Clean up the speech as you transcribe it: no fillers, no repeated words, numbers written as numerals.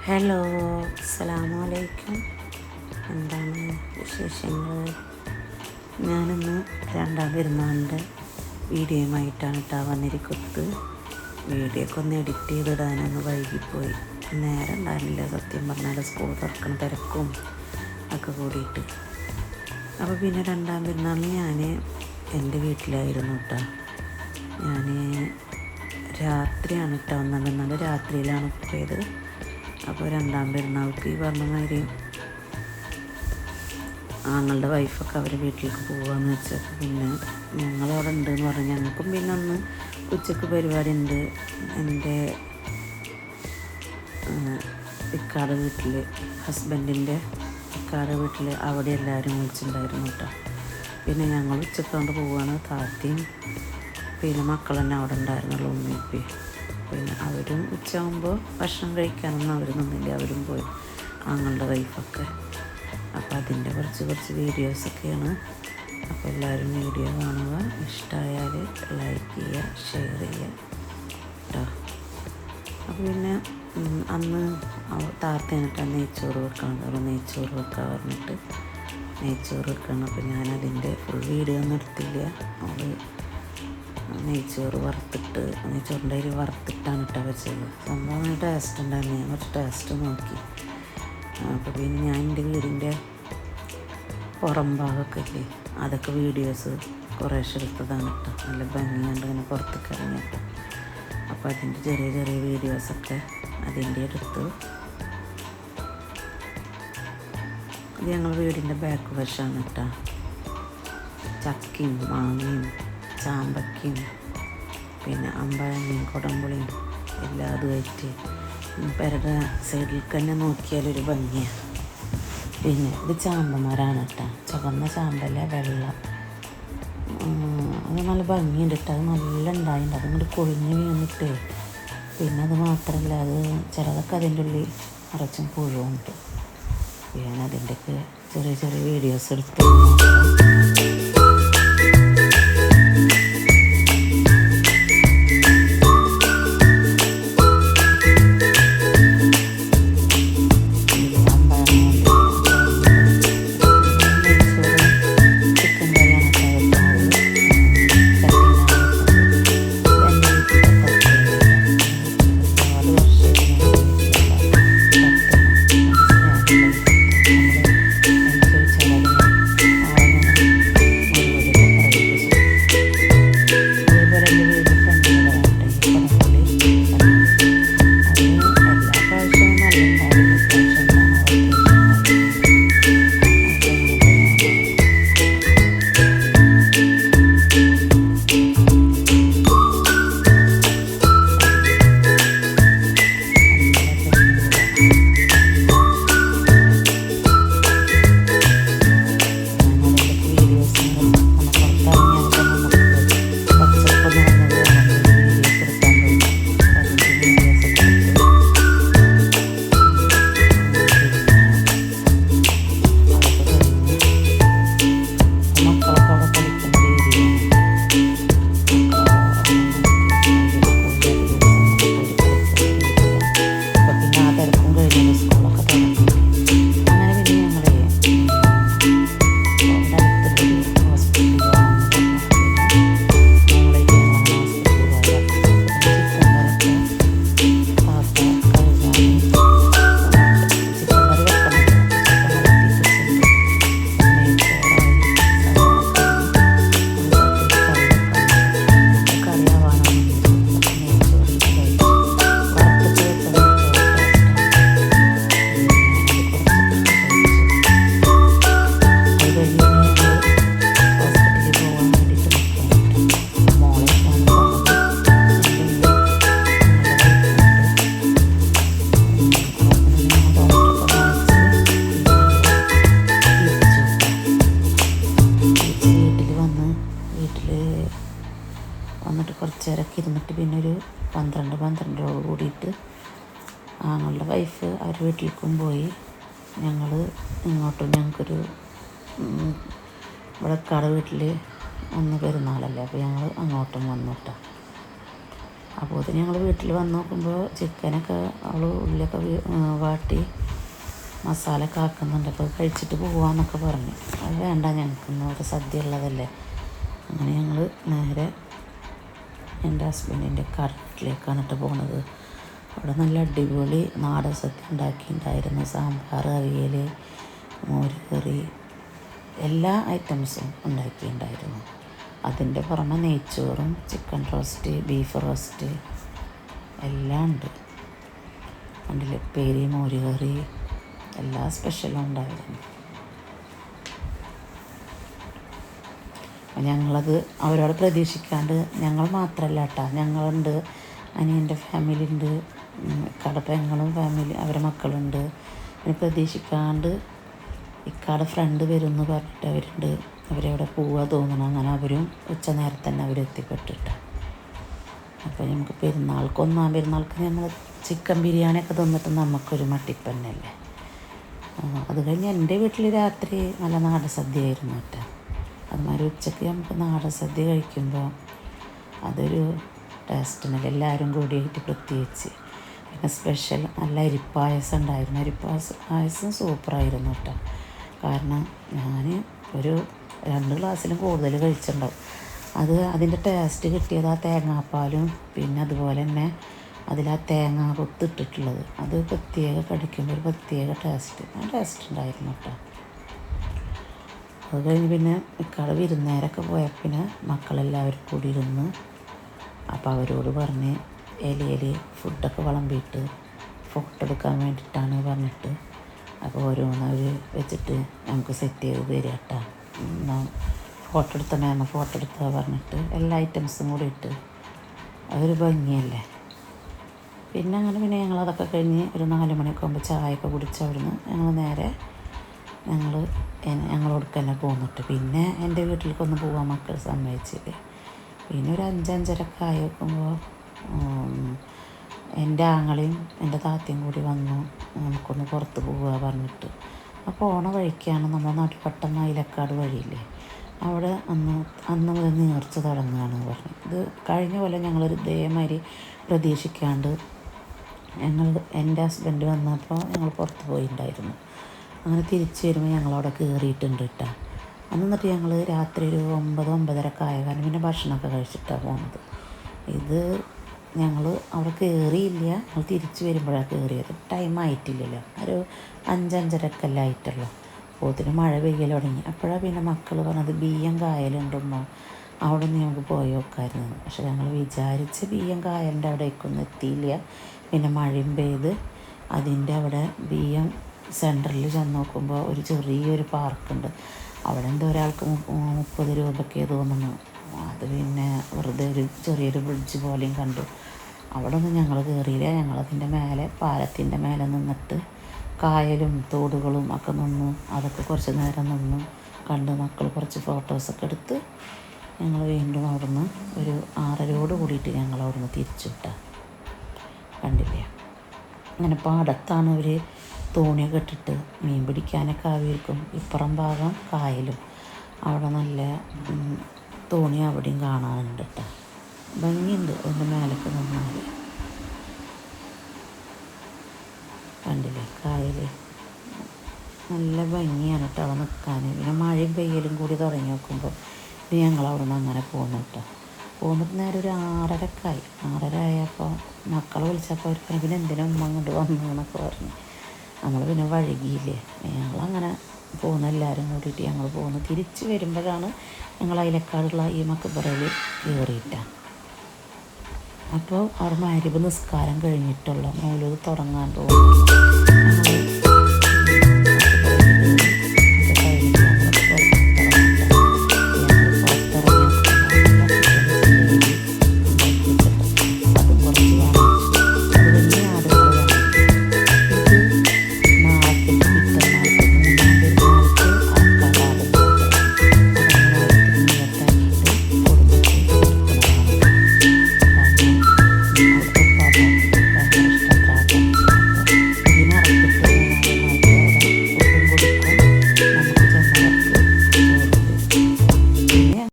Hello, അസ്സലാമു അലൈക്കും. എന്താണ് വിശേഷങ്ങൾ? ഞാനിന്ന് രണ്ടാം പെരുന്നാളിൻ്റെ വീഡിയോയുമായിട്ടാണ് വന്നിരിക്കുന്നത്. വീഡിയോ ഒക്കെ ഒന്ന് എഡിറ്റ് ചെയ്തിടാനൊന്ന് വൈകിപ്പോയി. നേരം ഉണ്ടായിരുന്നില്ല സത്യം പറഞ്ഞാൽ, സ്കൂൾ തുറക്കണ തിരക്കും ഒക്കെ കൂടിയിട്ട്. അപ്പോൾ പിന്നെ രണ്ടാം പെരുന്നാളിന് ഞാൻ എൻ്റെ വീട്ടിലായിരുന്നു കേട്ടോ. ഞാൻ രാത്രിയാണ് കേട്ടോ ഒന്നാം പെരുന്നാൾ രാത്രിയിലാണ് പോയത്. അപ്പോൾ രണ്ടാം പെരുന്നാൾക്ക് ഈ പറഞ്ഞ മാതിരി ആങ്ങളുടെ വൈഫൊക്കെ അവർ വീട്ടിലേക്ക് പോകാമെന്ന് വെച്ചാൽ പിന്നെ ഞങ്ങളവിടെ ഉണ്ടെന്ന് പറഞ്ഞു. ഞങ്ങൾക്കും പിന്നെ ഒന്ന് ഉച്ചക്ക് പരിപാടി ഉണ്ട്. എൻ്റെ ഇക്കാടെ വീട്ടിൽ, ഹസ്ബൻഡിൻ്റെ ഇക്കാടെ വീട്ടിൽ, അവിടെ എല്ലാവരും വിളിച്ചിട്ടുണ്ടായിരുന്നു കേട്ടോ. പിന്നെ ഞങ്ങൾ ഉച്ചക്കൊണ്ട് പോവുകയാണ്. താത്തയും പിന്നെ മക്കൾ തന്നെ അവിടെ ഉണ്ടായിരുന്നുള്ളൂ, ഉമ്മയും. പിന്നെ അവരും ഉച്ചയാകുമ്പോൾ ഭക്ഷണം കഴിക്കാനൊന്നും അവർ നിന്നില്ല, അവരും പോയി, ആങ്ങളുടെ വൈഫൊക്കെ. അപ്പോൾ അതിൻ്റെ കുറച്ച് വീഡിയോസൊക്കെയാണ്. അപ്പോൾ എല്ലാവരും വീഡിയോ കാണുക, ഇഷ്ടമായാൽ ലൈക്ക് ചെയ്യുക, ഷെയർ ചെയ്യുക കേട്ടോ. അപ്പോൾ പിന്നെ അന്ന് താത്ത എന്നിട്ട് നെയ്ച്ചോറ് വെക്കണം, അതുപോലെ നെയ്ച്ചോറ് വെക്കാൻ പറഞ്ഞിട്ട് നെയ്ച്ചോറ് വെക്കണം. അപ്പോൾ ഞാനതിൻ്റെ ഫുൾ വീഡിയോ ഒന്നും എടുത്തില്ല. അവൾ നെയ്ച്ചോറ് വറുത്തിട്ട്, നെയ്ച്ചോറിൻ്റെ അരി വറുത്തിട്ടാണ് ഇട്ടാ വെച്ചത്. സംഭവം ടേസ്റ്റ് ഉണ്ടായിരുന്നു. ഞാൻ കുറച്ച് ടേസ്റ്റ് നോക്കി. അപ്പോൾ പിന്നെ ഞാൻ എൻ്റെ വീടിൻ്റെ പുറം ഭാഗമൊക്കെ ഇല്ലേ, അതൊക്കെ വീഡിയോസ് കുറേശ്ശെ എടുത്തതാണ് കേട്ടോ. നല്ല ഭംഗിയാണ്ട് ഇങ്ങനെ പുറത്തേക്ക് ഇറങ്ങിയിട്ട്. അപ്പോൾ അതിൻ്റെ ചെറിയ വീഡിയോസൊക്കെ അതിൻ്റെ എടുത്ത്. ഇത് ഞങ്ങൾ വീടിൻ്റെ ബാക്ക് വശമാണ് കേട്ടോ. ചക്കയും മാങ്ങയും ചാമ്പക്കയും പിന്നെ അമ്പഴങ്ങയും കുടംപുളിയും എല്ലാതുമായിട്ട് പെരയുടെ സൈഡിൽ തന്നെ നോക്കിയാലൊരു ഭംഗിയാണ്. പിന്നെ ഇത് ചാമ്പന്മാരാണ് കേട്ടോ. ചുവന്ന ചാമ്പല്ല, വെള്ള. അത് നല്ല ഭംഗിയുണ്ട് കേട്ടോ. അത് നല്ല ഉണ്ടായിട്ടുണ്ട്. അതിങ്ങോട്ട് കൊഴിഞ്ഞ് വീണിട്ട്. പിന്നെ അത് മാത്രമല്ല, അത് ചിലതൊക്കെ അതിൻ്റെ ഉള്ളിൽ നിറച്ചും പുഴുവുണ്ട്. ഞാൻ അതിൻ്റെയൊക്കെ ചെറിയ വീഡിയോസ് എടുത്തു. വന്നിട്ട് കുറച്ച് നേരമൊക്കെ ഇരുന്നിട്ട് പിന്നെ ഒരു 12 കൂടിയിട്ട് ആങ്ങളുടെ വൈഫ് അവർ വീട്ടിലേക്കും പോയി. ഞങ്ങൾ ഇങ്ങോട്ടും ഞങ്ങൾക്കൊരു ഇവിടെ കട വീട്ടിൽ ഒന്ന് പെരുന്നാളല്ലേ, അപ്പോൾ ഞങ്ങൾ അങ്ങോട്ടും വന്നു കേട്ടോ. അപ്പോൾ അത് ഞങ്ങൾ വീട്ടിൽ വന്ന് നോക്കുമ്പോൾ ചിക്കനൊക്കെ അവൾ ഉള്ളിലൊക്കെ വാട്ടി മസാലയൊക്കെ ആക്കുന്നുണ്ട്. അപ്പോൾ കഴിച്ചിട്ട് പോവാന്നൊക്കെ പറഞ്ഞു. അത് വേണ്ട, ഞങ്ങൾക്കൊന്നും ഒരു സദ്യ ഉള്ളതല്ലേ. അങ്ങനെ ഞങ്ങൾ നേരെ എൻ്റെ ഹസ്ബൻഡിൻ്റെ വീട്ടിലേക്കാണ് ഇട്ട് പോണത്. അവിടെ നല്ല അടിപൊളി നാടൻ സദ്യ ഉണ്ടാക്കിയിട്ടുണ്ടായിരുന്നു. സാമ്പാർ, അവിയൽ, മോര് കറി, എല്ലാ ഐറ്റംസും ഉണ്ടാക്കിയിട്ടുണ്ടായിരുന്നു. അതിൻ്റെ പുറമെ നെയ്ച്ചോറും ചിക്കൻ റോസ്റ്റ്, ബീഫ് റോസ്റ്റ് എല്ലാം ഉണ്ട്. അതിൽ ഉപ്പേരി, മോര് കറി, എല്ലാ സ്പെഷ്യലും ഉണ്ടായിരുന്നു. ഞങ്ങളത് അവരോട് പ്രതീക്ഷിക്കാണ്ട്, ഞങ്ങൾ മാത്രമല്ല കേട്ടോ, ഞങ്ങളുണ്ട്, അനിയൻ്റെ ഫാമിലി ഉണ്ട്, ഇക്കാടെ പെങ്ങളും ഫാമിലി അവരെ മക്കളുണ്ട്. പിന്നെ പ്രതീക്ഷിക്കാണ്ട് ഇക്കാടെ ഫ്രണ്ട് വരും എന്ന് പറഞ്ഞിട്ട് അവരുണ്ട്. അവരവിടെ പോവുക തോന്നണം. അങ്ങനെ അവരും ഉച്ച നേരത്തെ തന്നെ അവരെത്തിപ്പെട്ടിട്ട്. അപ്പോൾ നമുക്ക് ഒന്നാം പെരുന്നാൾക്ക് നമ്മൾ ചിക്കൻ ബിരിയാണിയൊക്കെ തിന്നിട്ട് നമുക്കൊരു മട്ടിപ്പന്നല്ലേ. അത് കഴിഞ്ഞ് എൻ്റെ വീട്ടിൽ രാത്രി നല്ല നാടൻ സദ്യ ആയിരുന്നു കേട്ടോ. അതുമാതിരി ഉച്ചയ്ക്ക് നമുക്ക് നാടൻ സദ്യ കഴിക്കുമ്പോൾ അതൊരു ടേസ്റ്റുണ്ടല്ലോ, എല്ലാവരും കൂടിയിട്ട് പ്രത്യേകിച്ച്. പിന്നെ സ്പെഷ്യൽ നല്ല അരിപ്പായസം ഉണ്ടായിരുന്നു. അരിപ്പായസം സൂപ്പറായിരുന്നു കേട്ടോ. കാരണം ഞാൻ ഒരു 2 ഗ്ലാസ്സിലും കൂടുതൽ കഴിച്ചിട്ടുണ്ടാവും. അതിൻ്റെ ടേസ്റ്റ് കിട്ടിയത് ആ തേങ്ങാപ്പാലും പിന്നെ അതുപോലെ തന്നെ അതിൽ ആ തേങ്ങ കൊത്തിട്ടിട്ടുള്ളത്, അത് പ്രത്യേക കടിക്കുമ്പോൾ ഒരു പ്രത്യേക ടേസ്റ്റ് ഉണ്ടായിരുന്നു കേട്ടോ. അത് കഴിഞ്ഞ് പിന്നെ ഇക്കാടെ വിരുന്നേരൊക്കെ പോയപ്പോൾ പിന്നെ മക്കളെല്ലാവരും കൂടി ഇരുന്ന്. അപ്പോൾ അവരോട് പറഞ്ഞ് ഇലയിൽ ഫുഡൊക്കെ വിളമ്പിയിട്ട് ഫോട്ടോ എടുക്കാൻ വേണ്ടിയിട്ടാണ് പറഞ്ഞിട്ട്. അപ്പോൾ ഓരോന്ന് അവർ വെച്ചിട്ട് നമുക്ക് സെറ്റ് ചെയ്ത് തരിക കേട്ടോ. ഫോട്ടോ എടുത്ത മാമ ഫോട്ടോ എടുക്കുക പറഞ്ഞിട്ട് എല്ലാ ഐറ്റംസും കൂടി ഇട്ട് അതൊരു ഭംഗിയല്ലേ. പിന്നെ ഞങ്ങളതൊക്കെ കഴിഞ്ഞ് ഒരു 4 മണിയൊക്കെ ആകുമ്പോൾ ചായയൊക്കെ കുടിച്ച് അവിടുന്ന് ഞങ്ങൾ നേരെ ഞങ്ങളോടൊക്കെ തന്നെ പോന്നിട്ട്. പിന്നെ എൻ്റെ വീട്ടിലേക്കൊന്ന് പോകാൻ മക്കൾ സമ്മതിച്ചില്ല. പിന്നെ ഒരു 5-5:30 ആയി നോക്കുമ്പോൾ എൻ്റെ ആങ്ങളെയും എൻ്റെ താത്തയും കൂടി വന്നു. നമുക്കൊന്ന് പുറത്ത് പോവുക പറഞ്ഞിട്ട്. അപ്പോൾ പോണ വഴിക്കാണ് നമ്മുടെ നടുപ്പട്ടം മയിലക്കാട് വഴിയില്ലേ, അവിടെ അന്ന് മുതൽ നേർച്ച തുടങ്ങുകയാണ് പറഞ്ഞു. ഇത് കഴിഞ്ഞ പോലെ ഞങ്ങളൊരു ഇതേമാതിരി പ്രതീക്ഷിക്കാണ്ട് എൻ്റെ ഹസ്ബൻഡ് വന്നപ്പോൾ ഞങ്ങൾ പുറത്ത് പോയിട്ടുണ്ടായിരുന്നു. അങ്ങനെ തിരിച്ച് വരുമ്പോൾ ഞങ്ങളവിടെ കയറിയിട്ടുണ്ട് കേട്ടോ. എന്നിട്ട് ഞങ്ങൾ രാത്രി ഒരു 9-9:30 ആയ കാരണം പിന്നെ ഭക്ഷണമൊക്കെ കഴിച്ചിട്ടാണ് പോകുന്നത്. ഇത് ഞങ്ങൾ അവിടെ കയറിയില്ല, ഞങ്ങൾ തിരിച്ച് വരുമ്പോഴാണ് കയറിയത്. ടൈം ആയിട്ടില്ലല്ലോ, ഒരു 5-5:30 ആയിട്ടുള്ളൂ. പോത്തിന് മഴ പെയ്യൽ തുടങ്ങി. അപ്പോഴാണ് പിന്നെ മക്കൾ പറഞ്ഞത് ബിയ്യം കായലുണ്ടെന്നോ, അവിടെ നിന്ന് നമുക്ക് പോയി നോക്കാമായിരുന്നു. പക്ഷെ ഞങ്ങൾ വിചാരിച്ച് ബിയ്യം കായലിൻ്റെ അവിടേക്കൊന്നും എത്തിയില്ല. പിന്നെ മഴയും പെയ്ത് അതിൻ്റെ അവിടെ ബിയ്യം സെൻറ്ററിൽ ചെന്ന് നോക്കുമ്പോൾ ഒരു ചെറിയൊരു പാർക്കുണ്ട്. അവിടെ എന്തോ ഒരാൾക്ക് 30 രൂപയ്ക്ക് തോന്നുന്നു. അത് പിന്നെ വെറുതെ ഒരു ചെറിയൊരു ബ്രിഡ്ജ് പോലെയും കണ്ടു. അവിടെ ഒന്നും ഞങ്ങൾ കയറിയില്ല. ഞങ്ങളതിൻ്റെ മേലെ പാലത്തിൻ്റെ മേലെ നിന്നിട്ട് കായലും തോടുകളും ഒക്കെ നിന്ന് അതൊക്കെ കുറച്ച് നേരം നിന്ന് കണ്ട് മക്കൾ കുറച്ച് ഫോട്ടോസൊക്കെ എടുത്ത് ഞങ്ങൾ വീണ്ടും അവിടുന്ന് ഒരു 6:30 കൂടിയിട്ട് ഞങ്ങൾ അവിടുന്ന് തിരിച്ചു വിട്ടാൽ കണ്ടില്ലേ. അങ്ങനെ പാടത്താണ് അവർ തോണിയൊക്കെ ഇട്ടിട്ട് മീൻ പിടിക്കാനൊക്കെ ആയിരിക്കും. ഇപ്പുറം ഭാഗം കായലും, അവിടെ നല്ല തോണി അവിടെയും കാണാനുണ്ട് കേട്ടോ. ഭംഗിയുണ്ട് അതിൻ്റെ മേലൊക്കെ നിന്നാൽ. കണ്ടില്ലേ കായൽ, നല്ല ഭംഗിയാണ് കേട്ടോ അവിടെ നിൽക്കാൻ. പിന്നെ മഴയും പെയ്യലും കൂടി തുടങ്ങി നോക്കുമ്പോൾ ഇത് ഞങ്ങളവിടെ നിന്ന് അങ്ങനെ പോകുന്നു കേട്ടോ. പോകുന്നിട്ട് നേരെ ഒരു 6:30 ആയി. 6:30 ആയപ്പോൾ മക്കളെ വിളിച്ചപ്പോൾ അവർ പറഞ്ഞു പിന്നെ എന്തിനാ ഉമ്മ അങ്ങോട്ട് വന്നു എന്നൊക്കെ പറഞ്ഞു. നമ്മൾ പിന്നെ വഴുകിയില്ലേ. ഞങ്ങളങ്ങനെ പോകുന്ന എല്ലാവരും കൂടിയിട്ട് ഞങ്ങൾ പോകുന്നു. തിരിച്ച് വരുമ്പോഴാണ് ഞങ്ങൾ അയിലക്കാടുള്ള ഈ മക്ബറയിൽ കയറിയിട്ടാണ്. അപ്പോൾ അവിടെ മഗ്‌രിബ് നിസ്കാരം കഴിഞ്ഞിട്ടുള്ള മൗലൂദ് തുടങ്ങാൻ പോകുന്നു. ഞങ്ങൾ